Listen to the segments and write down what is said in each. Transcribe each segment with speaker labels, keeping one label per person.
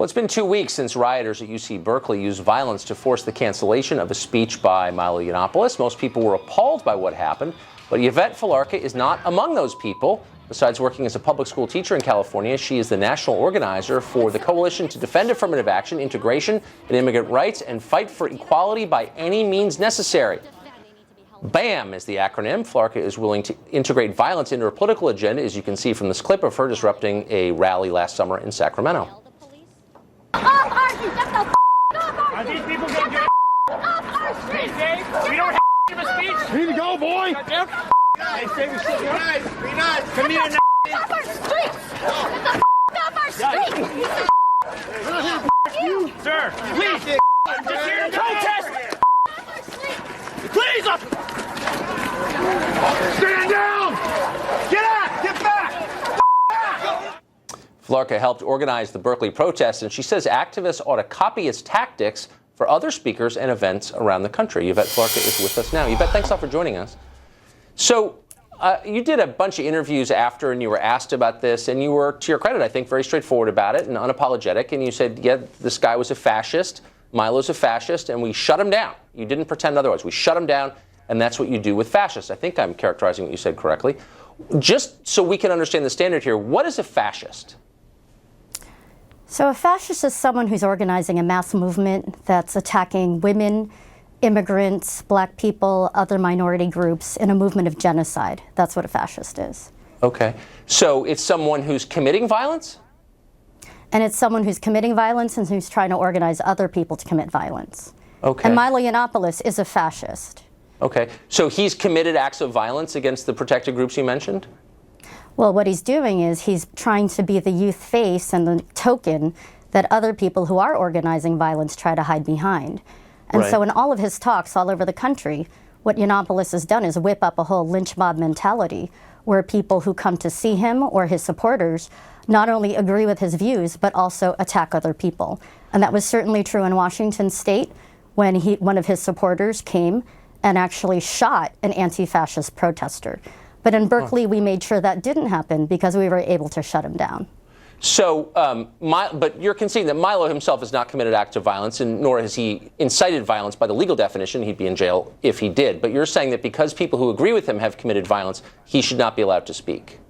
Speaker 1: Well, it's been 2 weeks since rioters at UC Berkeley used violence to force the cancellation of a speech by Milo Yiannopoulos. Most people were appalled by what happened, but Yvette Felarca is not among those people. Besides working as a public school teacher in California, she is the national organizer for the Coalition to Defend Affirmative Action, Integration, and Immigrant Rights, and Fight for Equality by Any Means Necessary. BAM is the acronym. Felarca is willing to integrate violence into her political agenda, as you can see from this clip of her disrupting a rally last summer in Sacramento.
Speaker 2: Are these people going to get off our streets? We don't have to give a speech.
Speaker 3: Here you go, boy.
Speaker 2: Hey, save yourself. Be nice. Be nice. Come here now.
Speaker 4: Off our streets. Get the off our streets.
Speaker 2: Sir, please. Just here to protest. Please.
Speaker 3: Stand down.
Speaker 2: Get out. Get back.
Speaker 1: Felarca helped organize the Berkeley protests, and she says activists ought to copy its tactics for other speakers and events around the country. Yvette Felarca is with us now. Yvette, thanks a lot for joining us. So you did a bunch of interviews after, and you were asked about this, and you were, to your credit, I think, very straightforward about it and unapologetic, and you said, yeah, this guy was a fascist, Milo's a fascist, and we shut him down. You didn't pretend otherwise. We shut him down, and that's what you do with fascists. I think I'm characterizing what you said correctly. Just so we can understand the standard here, what is a fascist?
Speaker 5: So a fascist is someone who's organizing a mass movement that's attacking women, immigrants, black people, other minority groups in a movement of genocide. That's what a fascist is. Okay.
Speaker 1: So it's someone who's committing violence?
Speaker 5: And it's someone who's committing violence and who's trying to organize other people to commit violence.
Speaker 1: Okay.
Speaker 5: And Milo Yiannopoulos is a fascist.
Speaker 1: Okay. So he's committed acts of violence against the protected groups you mentioned?
Speaker 5: Well, what he's doing is he's trying to be the youth face and the token that other people who are organizing violence try to hide behind. And so in all of his talks all over the country, what Yiannopoulos has done is whip up a whole lynch mob mentality where people who come to see him or his supporters not only agree with his views, but also attack other people. And that was certainly true in Washington State when one of his supporters came and actually shot an anti-fascist protester. But in Berkeley, we made sure that didn't happen because we were able to shut him down.
Speaker 1: So, but you're conceding that Milo himself has not committed acts of violence, and nor has he incited violence by the legal definition. He'd be in jail if he did. But you're saying that because people who agree with him have committed violence, he should not be allowed to speak.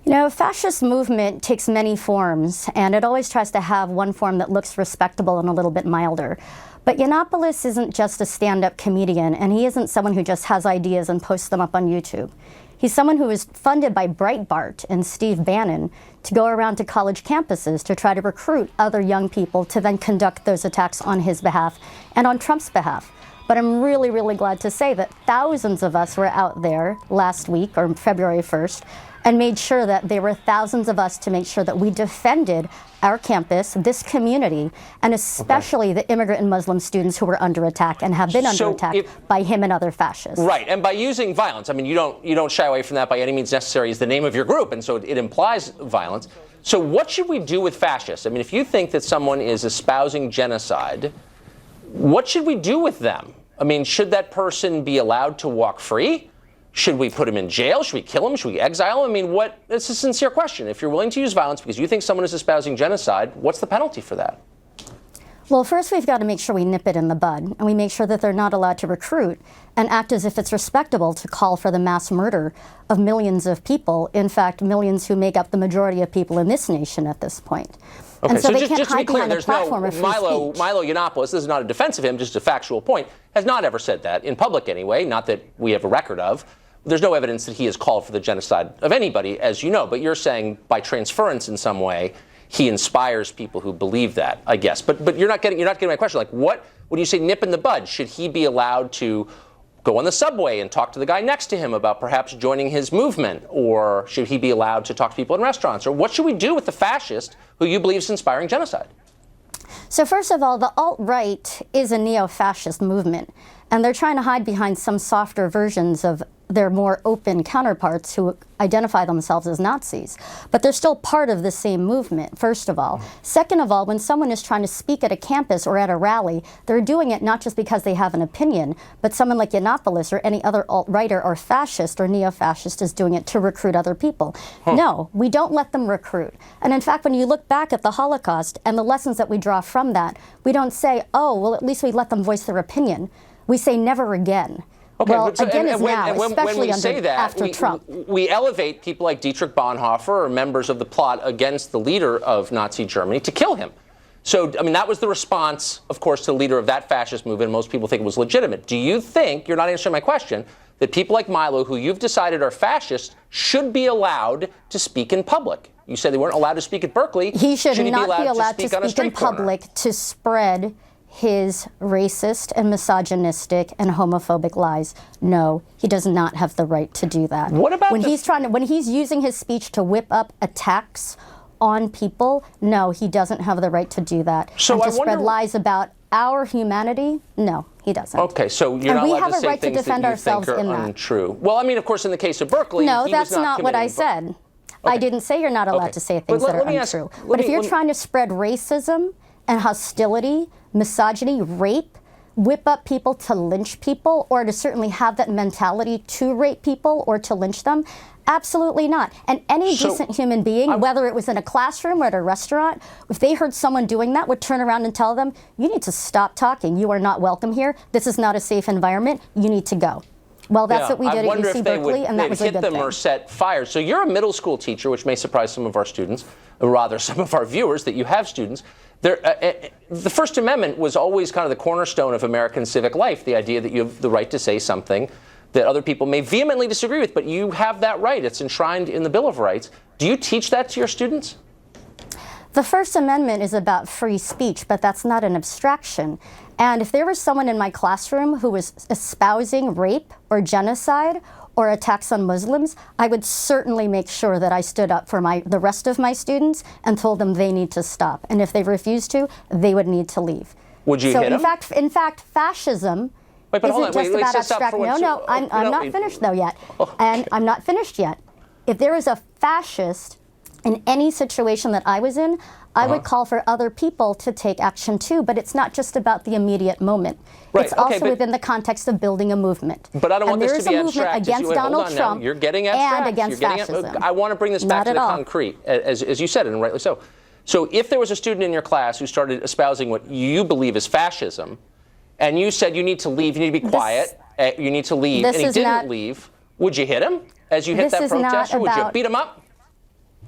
Speaker 5: You know, fascist movement takes many forms, and it always tries to have one form that looks respectable and a little bit milder. But Yiannopoulos isn't just a stand-up comedian, and he isn't someone who just has ideas and posts them up on YouTube. He's someone who is funded by Breitbart and Steve Bannon to go around to college campuses to try to recruit other young people to then conduct those attacks on his behalf and on Trump's behalf. But I'm really, really glad to say that thousands of us were out there last week, or February 1st, and made sure that there were thousands of us to make sure that we defended our campus, this community, and especially the immigrant and Muslim students who were under attack and have been under attack by him and other fascists.
Speaker 1: Right, and by using violence, I mean, you don't shy away from that by any means necessary is the name of your group, and so it implies violence. So what should we do with fascists? I mean, if you think that someone is espousing genocide, what should we do with them? I mean, should that person be allowed to walk free? Should we put him in jail? Should we kill him? Should we exile him? I mean, it's a sincere question. If you're willing to use violence because you think someone is espousing genocide, what's the penalty for that?
Speaker 5: Well, first we've got to make sure we nip it in the bud, and we make sure that they're not allowed to recruit and act as if it's respectable to call for the mass murder of millions of people, in fact, millions who make up the majority of people in this nation at this point.
Speaker 1: Okay,
Speaker 5: and so they
Speaker 1: just
Speaker 5: can't
Speaker 1: to be
Speaker 5: hide
Speaker 1: clear,
Speaker 5: behind the
Speaker 1: there's
Speaker 5: platform
Speaker 1: no
Speaker 5: of free
Speaker 1: Milo
Speaker 5: speech.
Speaker 1: Yiannopoulos, this is not a defense of him, just a factual point, has not ever said that, in public anyway, not that we have a record of. There's no evidence that he has called for the genocide of anybody, as you know, but you're saying by transference in some way, he inspires people who believe that, I guess. But you're not getting my question. Like, what would you say nip in the bud? Should he be allowed to go on the subway and talk to the guy next to him about perhaps joining his movement? Or should he be allowed to talk to people in restaurants? Or what should we do with the fascist who you believe is inspiring genocide?
Speaker 5: So first of all, the alt-right is a neo-fascist movement, and they're trying to hide behind some softer versions of their more open counterparts who identify themselves as Nazis. But they're still part of the same movement, first of all. Second of all, when someone is trying to speak at a campus or at a rally, they're doing it not just because they have an opinion, but someone like Yiannopoulos or any other alt-righter or fascist or neo-fascist is doing it to recruit other people. No, we don't let them recruit. And in fact, when you look back at the Holocaust and the lessons that we draw from that, we don't say, oh, well, at least we let them voice their opinion. We say never again.
Speaker 1: Okay,
Speaker 5: well,
Speaker 1: but so,
Speaker 5: again is now,
Speaker 1: when
Speaker 5: especially
Speaker 1: we say that,
Speaker 5: after Trump.
Speaker 1: We elevate people like Dietrich Bonhoeffer or members of the plot against the leader of Nazi Germany to kill him. So, I mean, that was the response, of course, to the leader of that fascist movement. Most people think it was legitimate. Do you think, you're not answering my question, that people like Milo, who you've decided are fascists, should be allowed to speak in public? You said they weren't allowed to speak at Berkeley.
Speaker 5: He should not be allowed to speak in
Speaker 1: corner?
Speaker 5: public to spread his racist and misogynistic and homophobic lies. No, he does not have the right to do that.
Speaker 1: What about
Speaker 5: when he's using his speech to whip up attacks on people? No, he doesn't have the right to do that.
Speaker 1: So
Speaker 5: and to
Speaker 1: I
Speaker 5: spread
Speaker 1: wonder,
Speaker 5: lies about our humanity? No, he doesn't.
Speaker 1: Okay, so you're not allowed to say things that you think are untrue. Well, I mean, of course, in the case of Berkeley,
Speaker 5: no,
Speaker 1: he
Speaker 5: that's
Speaker 1: was
Speaker 5: not what I said. Okay. I didn't say you're not allowed to say things that are untrue. But if you're trying to spread racism and hostility, misogyny, rape, whip up people to lynch people, or to certainly have that mentality to rape people or to lynch them, absolutely not. And any decent human being, whether it was in a classroom or at a restaurant, if they heard someone doing that, would turn around and tell them, you need to stop talking. You are not welcome here. This is not a safe environment. You need to go. Well, that's what we did at UC Berkeley, and that was a good thing.
Speaker 1: Hit them or set fires. So you're a middle school teacher, which may surprise some of our students, or rather some of our viewers, that you have students. The First Amendment was always kind of the cornerstone of American civic life, the idea that you have the right to say something that other people may vehemently disagree with, but you have that right. It's enshrined in the Bill of Rights. Do you teach that to your students?
Speaker 5: The First Amendment is about free speech, but that's not an abstraction. And if there was someone in my classroom who was espousing rape or genocide or attacks on Muslims, I would certainly make sure that I stood up for the rest of my students and told them they need to stop. And if they refused to, they would need to leave.
Speaker 1: Would you hit them?
Speaker 5: In fact, fascism isn't just about abstract. No, I'm not finished though yet. And I'm not finished yet. If there is a fascist in any situation that I was in, I would call for other people to take action too, but it's not just about the immediate moment. Right, it's also within the context of building a movement.
Speaker 1: But I don't want this to be abstract.
Speaker 5: There is a movement against Donald Trump
Speaker 1: You're getting abstract.
Speaker 5: And against fascism.
Speaker 1: I want to bring this back to the concrete, as you said, and rightly so. So if there was a student in your class who started espousing what you believe is fascism, and you said you need to leave, you need to be quiet, you need to leave, and he didn't leave, would you hit him as you hit that protester? Would you beat him up?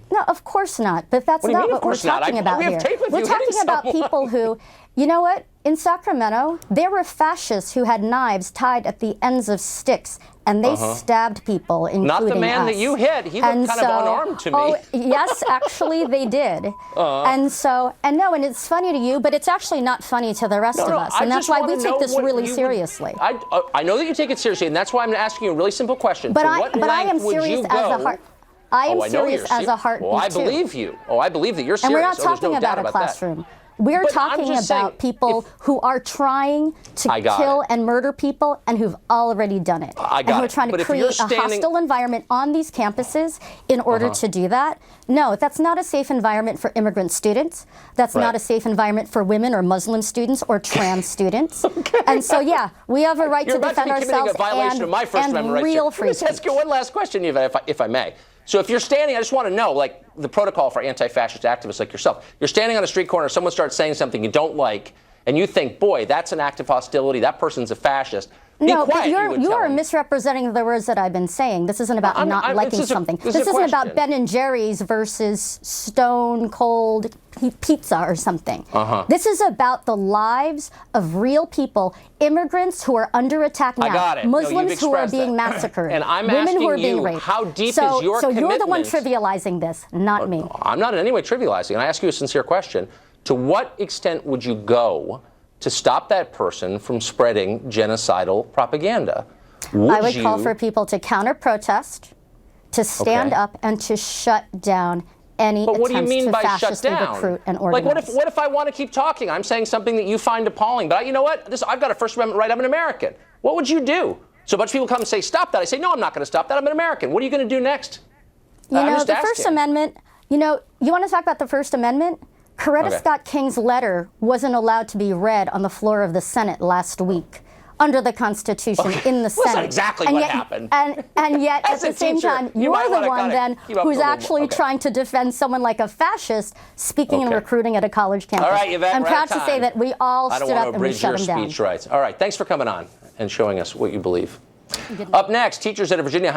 Speaker 5: No, of course not. But that's not what we're talking about here. We're talking about people who, you know what? In Sacramento, there were fascists who had knives tied at the ends of sticks, and they stabbed people, including us.
Speaker 1: Not the man that you hit. He looked kind of unarmed to me.
Speaker 5: Oh, yes, actually, they did. And it's funny to you, but it's actually not funny to the rest of us. And that's why we take this really seriously.
Speaker 1: I know that you take it seriously, and that's why I'm asking you a really simple question.
Speaker 5: But I am serious as a heart. I am serious as a heartbeat,
Speaker 1: I believe you. I believe that you're serious.
Speaker 5: And we're not talking about a classroom. We're talking about people who are trying to kill and murder people and who've already done it. And who are trying to create a hostile environment on these campuses in order to do that. No, that's not a safe environment for immigrant students. That's not a safe environment for women or Muslim students or trans students. And so, yeah, we have a right to defend ourselves and real free speech.
Speaker 1: Let's ask you one last question, Yvette, if I may. So if you're standing, I just want to know, like, the protocol for anti-fascist activists like yourself. You're standing on a street corner, someone starts saying something you don't like, and you think, boy, that's an act of hostility, that person's a fascist.
Speaker 5: No, but you are misrepresenting the words that I've been saying. This isn't about not liking something. This isn't about Ben and Jerry's versus Stone Cold Pizza or something. This is about the lives of real people, immigrants who are under attack now, Muslims who are being massacred,
Speaker 1: and I'm
Speaker 5: women
Speaker 1: asking
Speaker 5: who are being raped.
Speaker 1: How deep is your commitment?
Speaker 5: So you're the one trivializing this, not me.
Speaker 1: I'm not in any way trivializing, and I ask you a sincere question. To what extent would you go to stop that person from spreading genocidal propaganda?
Speaker 5: I would call for people to counter-protest, to stand up, and to shut down any attempts to fascistly recruit and organize.
Speaker 1: Like, what if I want to keep talking? I'm saying something that you find appalling, but you know what? I've got a First Amendment right. I'm an American. What would you do? So a bunch of people come and say, stop that. I say, no, I'm not going to stop that. I'm an American. What are you going to do next?
Speaker 5: You
Speaker 1: I'm
Speaker 5: know,
Speaker 1: just
Speaker 5: the First
Speaker 1: asking.
Speaker 5: Amendment, you know, you want to talk about the First Amendment? Coretta
Speaker 1: Okay.
Speaker 5: Scott King's letter wasn't allowed to be read on the floor of the Senate last week under the Constitution in the Senate.
Speaker 1: Well, that's not exactly
Speaker 5: and
Speaker 1: what
Speaker 5: yet,
Speaker 1: happened.
Speaker 5: And yet,
Speaker 1: As
Speaker 5: at
Speaker 1: a
Speaker 5: the same
Speaker 1: teacher,
Speaker 5: time,
Speaker 1: you
Speaker 5: you're
Speaker 1: might
Speaker 5: the
Speaker 1: wanna
Speaker 5: one
Speaker 1: kinda
Speaker 5: then
Speaker 1: keep up
Speaker 5: who's
Speaker 1: the little-
Speaker 5: actually
Speaker 1: okay.
Speaker 5: trying to defend someone like a fascist speaking and
Speaker 1: Okay.
Speaker 5: recruiting at a college campus.
Speaker 1: All right, Yvette,
Speaker 5: I'm
Speaker 1: we're
Speaker 5: proud
Speaker 1: out of
Speaker 5: to say
Speaker 1: time.
Speaker 5: that we all
Speaker 1: I don't
Speaker 5: stood
Speaker 1: want
Speaker 5: up
Speaker 1: to
Speaker 5: and we
Speaker 1: abridge your
Speaker 5: shut him down.
Speaker 1: speech rights. All right, thanks for coming on and showing us what you believe. Up next, teachers at a Virginia high